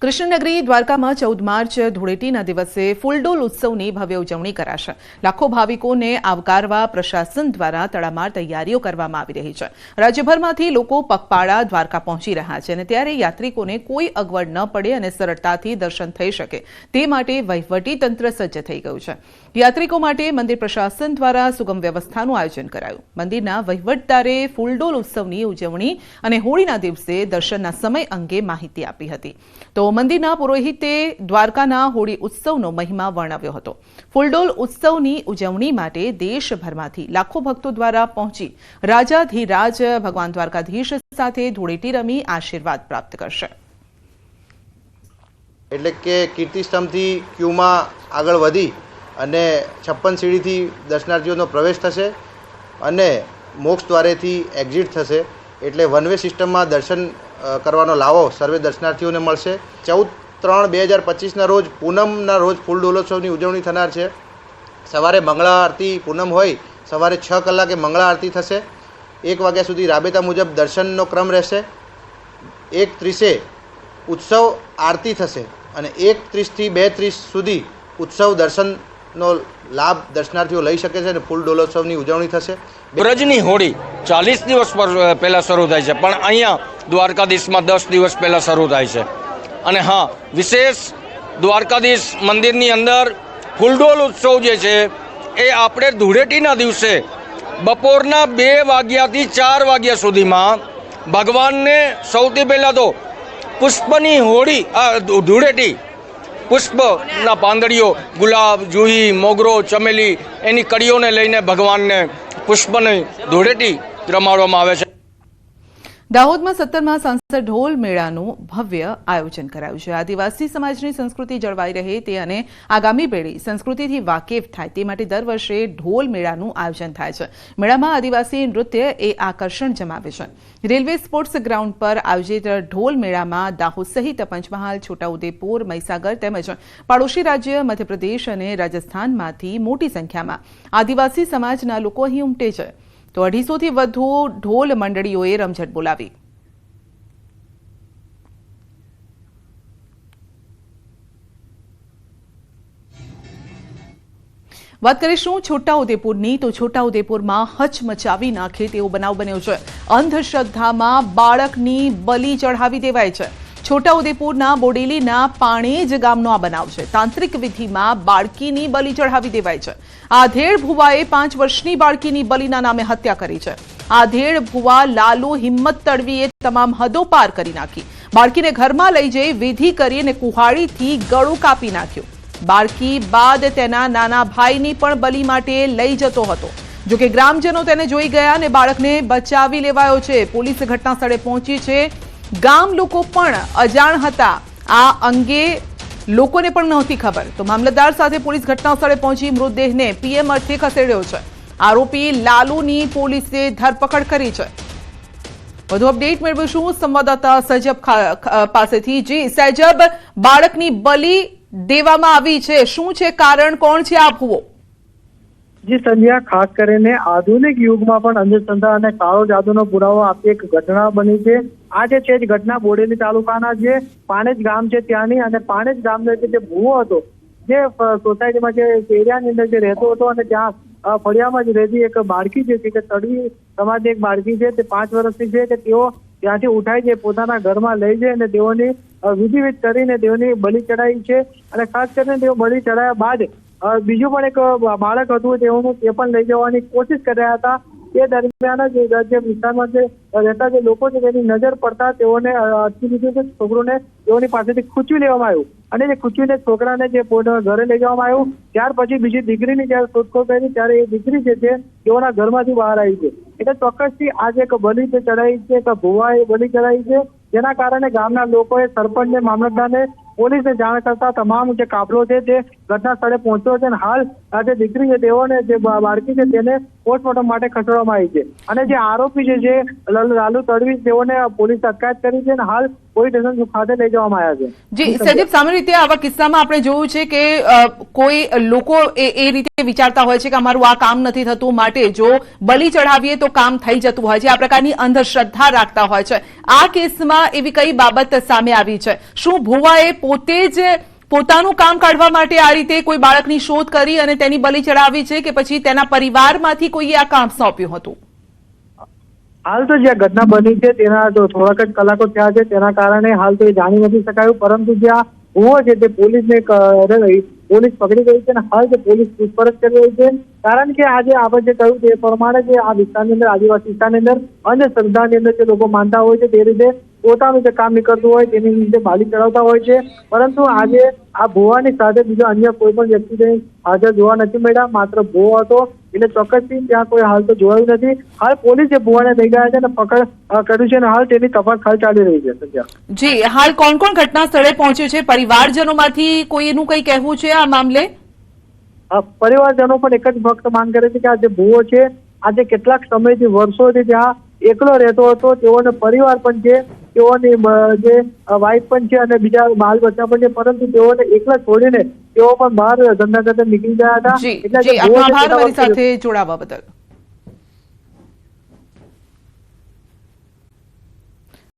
કૃષ્ણનગરી દ્વારકામાં 14 માર્ચ ધૂળેટીના દિવસે ફૂલડોલ ઉત્સવની ભવ્ય ઉજવણી કરાશે। લાખો ભાવિકોને આવકારવા પ્રશાસન દ્વારા તડામાર તૈયારીઓ કરવામાં આવી રહી છે। રાજ્યભરમાંથી લોકો પગપાળા દ્વારકા પહોંચી રહ્યા છે અને ત્યારે યાત્રિકોને કોઈ અગવડ ન પડે અને સરળતાથી દર્શન થઈ શકે તે માટે વહીવટી તંત્ર સજ્જ થઈ ગયું છે। યાત્રિકો માટે મંદિર પ્રશાસન દ્વારા સુગમ વ્યવસ્થાનું આયોજન કરાયું। મંદિરના વહીવટદારે ફૂલડોલ ઉત્સવની ઉજવણી અને હોળીના દિવસે દર્શનના સમય અંગે માહિતી આપી હતી। તો મંદિરના પુરોહિતે દ્વારકાના હોળી ઉત્સવનો મહિમા વર્ણવ્યો હતો। ફૂલડોલ ઉત્સવની ઉજવણી માટે દેશભરમાંથી લાખો ભક્તો દ્વારા પહોંચી રાજાધિરાજ ભગવાન દ્વારકાધીશ સાથે ધૂળેટી રમી આશીર્વાદ પ્રાપ્ત કરશે। એટલે કે કીર્તિસ્તંભથી ક્યુમાં આગળ વધી અને 56 સીડીથી દર્શનાર્થીઓનો પ્રવેશ થશે અને મોક્ષ દ્વારેથી એક્ઝિટ થશે। એટલે વન વે સિસ્ટમમાં દર્શન કરવાનો લાવો સર્વે દર્શનાર્થીઓને મળશે। 14/3/2025ના રોજ પૂનમના રોજ ફૂલડોલોત્સવની ઉજવણી થનાર છે। સવારે મંગળા આરતી પૂનમ હોય સવારે 6 કલાકે મંગળા આરતી થશે। 1 વાગ્યા સુધી રાબેતા મુજબ દર્શનનો ક્રમ રહેશે। 1:30 ઉત્સવ આરતી થશે અને 1:30 થી 2:30 સુધી ઉત્સવ દર્શનનો લાભ દર્શનાર્થીઓ લઈ શકે છે અને ફૂલડોલોત્સવની ઉજવણી થશે। બ્રજની હોળી 40 દિવસ પહેલાં શરૂ થાય છે, પણ અહીંયા દ્વારકાધીશમાં 10 દિવસ પહેલાં શરૂ થાય છે। અને હા, વિશેષ દ્વારકાધીશ મંદિરની અંદર ફૂલડોલ ઉત્સવ જે છે એ આપણે ધૂળેટીના દિવસે બપોરના 2 વાગ્યાથી 4 વાગ્યા સુધીમાં ભગવાનને સૌથી પહેલાં તો પુષ્પની હોળી ધૂળેટી પુષ્પના પાંદડીઓ ગુલાબ, જુહી, મોગરો, ચમેલી એની કડીઓને લઈને ભગવાનને પુષ્પની ધૂળેટી રમાડવામાં આવે છે। દાહોદમાં 17મા સાંસદ ઢોલ મેળાનું ભવ્ય આયોજન કરાયું છે। આદિવાસી સમાજની સંસ્કૃતિ જળવાઈ રહે તે અને આગામી પેઢી સંસ્કૃતિથી વાકેફ થાય તે માટે દર વર્ષે ઢોલ મેળાનું આયોજન થાય છે। મેળામાં આદિવાસી નૃત્ય એ આકર્ષણ જમાવે છે। રેલવે સ્પોર્ટ્સ ગ્રાઉન્ડ પર આયોજિત ઢોલ મેળામાં દાહોદ સહિત પંચમહાલ, છોટાઉદેપુર, મહીસાગર તેમજ પાડોશી રાજ્ય મધ્યપ્રદેશ અને રાજસ્થાનમાંથી મોટી સંખ્યામાં આદિવાસી સમાજના લોકો અહીં ઉમટે છે। તો 250થી વધુ ઢોલ મંડળીઓએ રમઝટ બોલાવી। વાત કરીશું છોટાઉદેપુરની, તો છોટાઉદેપુરમાં હચમચાવી નાખે તેવો બનાવ બન્યો છે। અંધશ્રદ્ધામાં બાળકની બલિ ચઢાવી દેવાય છે। છોટાઉદેપુરના બોડેલીના પાણેજ ગામનો આ બનાવ છે। તાંત્રિક વિધિમાં બાળકીની બલિ ચઢાવી દેવાય છે। આધેડ ભુવાએ 5 વર્ષની બાળકીની બલિના નામે હત્યા કરી છે। આધેડ ભુવા લાલુ હિંમત તડવીએ તમામ હદો પાર કરી નાખી। બાળકીને ઘરમાં લઈ જઈ વિધિ કરી અને કુહાડીથી ગળું કાપી નાખ્યું। બાળકી બાદ તેના નાના ભાઈની પણ બલિ માટે લઈ જતો હતો, જોકે ગ્રામજનો તેને જોઈ ગયા અને બાળકને બચાવી લેવાયો છે। પોલીસ ઘટના સ્થળે પહોંચી છે। ગામ લોકો પણ અજાણ હતા। આ અંગે લોકોને પણ નહોતી ખબર, તો મામલતદાર સાથે પોલીસ ઘટના સ્થળે પહોંચી મૃતદેહને પીએમ અર્થે ખસેડ્યો છે। આરોપી લાલુની પોલીસે ધરપકડ કરી છે। વધુ અપડેટ મેળવીશું સંવાદદાતા સજબ પાસેથી। જી સજબ, બાળકની બલિ દેવામાં આવી છે, શું છે કારણ, કોણ છે આ ભુવો? જી સંધ્યા, ખાસ કરીને આધુનિક યુગમાં પણ અંધશ્રદ્ધા અને કાળો જાદુનો પુરાવો આપતી એક ઘટના બની છે। આ જે છે ઘટના બોડેલી તાલુકાના જે પાણેજ ગામ છે ત્યાંની, અને પાણેજ ગામનો જે ભુવો હતો જે સોસાયટીમાં જે એરિયાની અંદર જે રહેતો હતો અને ત્યાં ફળિયામાં જ રહેતી એક બાળકી જે છે કે તડવી સમાજની એક બાળકી છે, તે 5 વર્ષની છે, કે તેઓ ત્યાંથી ઉઠાઈ જાય પોતાના ઘરમાં લઈ જાય અને તેઓની વિધિવિધ કરીને તેઓની બલિ ચડાવી છે। અને ખાસ કરીને તેઓ બલિ ચડાવ્યા બાદ બીજું પણ એક બાળક હતું તેઓનું તે પણ લઈ જવાની કોશિશ કરી રહ્યા હતા। તે દરમિયાન જે વિસ્તારમાં જે રહેતા જે લોકો છે તેની નજર પડતા તેઓને અટકી લીધું છે। છોકરોને તેઓની પાસેથી ખૂંચવી લેવામાં આવ્યું અને જે ખૂંચવીને છોકરાને જે ઘરે લઈ જવામાં આવ્યું। ત્યાર પછી બીજી દીકરીની જયારે શોધખોળ કરી ત્યારે એ દીકરી જે છે તેઓના ઘરમાંથી બહાર આવી છે। એટલે ચોક્કસથી આજે એક બલિ ચડાવી છે, એક ભુવાએ બલિ ચડાવી છે, જેના કારણે ગામના લોકોએ સરપંચને, મામલતદારને, પોલીસને જાણ કરતા તમામ જે કાફલો છે તે ઘટના સ્થળે પહોંચ્યો છે। અને હાલ આ જે દીકરી છે તેઓને જે બાળકી છે તેને પોસ્ટમોર્ટમ માટે ખસેડવામાં આવી છે। અને જે આરોપી જે છે લાલુ તડવી તેઓને પોલીસ અટકાયત કરી છે અને હાલ પોલીસ સ્ટેશન ખાતે લઈ જવામાં આવ્યા છે। જી સદીપ, સામાન્ય રીતે આવા કિસ્સામાં આપણે જોયું છે કે કોઈ લોકો એ રીતે વિચારતા હોય છે કે અમારું આ કામ નથી થતું, માટે જો બલિ ચઢાવીએ તો કામ થઈ જતું હોય છે, આ પ્રકારની અંધશ્રદ્ધા રાખતા હોય છે। આ કેસમાં એવી કઈ બાબત સામે આવી છે? શું ભુવાએ પોતે જ પોતાનું કામ કાઢવા માટે આ રીતે કોઈ બાળકની શોધ કરી અને તેની બલિ ચઢાવી છે, કે પછી તેના પરિવારમાંથી કોઈએ આ કામ સોંપ્યું હતું? હાલ તો જે ઘટના બની છે તેના જો થોડાક જ કલાકો થયા છે, તેના કારણે હાલ તો એ જાણી નથી શકાયું, પરંતુ જે આ ભુવો છે તે પોલીસને પોલીસ પકડી ગઈ છે અને હાલ જે પોલીસ પૂછપરછ કરી રહી છે, કારણ કે આજે આપણે જે કહ્યું તે પ્રમાણે જે આ વિસ્તારની અંદર, આદિવાસી વિસ્તારની અંદર અંધશ્રદ્ધાની અંદર જે લોકો માનતા હોય છે તે રીતે પોતાનું જે કામ નીકળતું હોય તેની રીતે બાલી ચડાવતા હોય છે, પરંતુ આજે આ ભુવાની સાથે બીજા અન્ય કોઈ પણ વ્યક્તિને હાજર જોવા નથી મળ્યા, માત્ર ભુવો હતો, એટલે ચોક્કસથી ત્યાં કોઈ હાલ તો જોવાયું નથી। હાલ પોલીસે ભુવાને લઈ ગયા છે અને પકડ કર્યું છે અને હાલ તેની તપાસ હાલ ચાલી રહી છે। સંજ્ઞા, જી, હાલ કોણ કોણ ઘટના સ્થળે પહોંચ્યું છે? પરિવારજનોમાંથી કોઈનું કઈ કહેવું છે આ મામલે? પરિવારજનો પણ એક જ ફક્ત માંગ કરે છે કે આ જે ભુવો છે આજે કેટલાક સમયથી વર્ષોથી ત્યાં એકલો રહેતો હતો, તેઓને પરિવાર પણ છે, તેઓની જે વાઇફ પણ છે અને બીજા બાલ બચ્ચા પણ છે, પરંતુ તેઓને એકલા છોડીને તેઓ પણ બહાર ધંધા કરતા નીકળી ગયા હતા। જી, આપનો આભાર અમારી સાથે જોડાવા બદલ।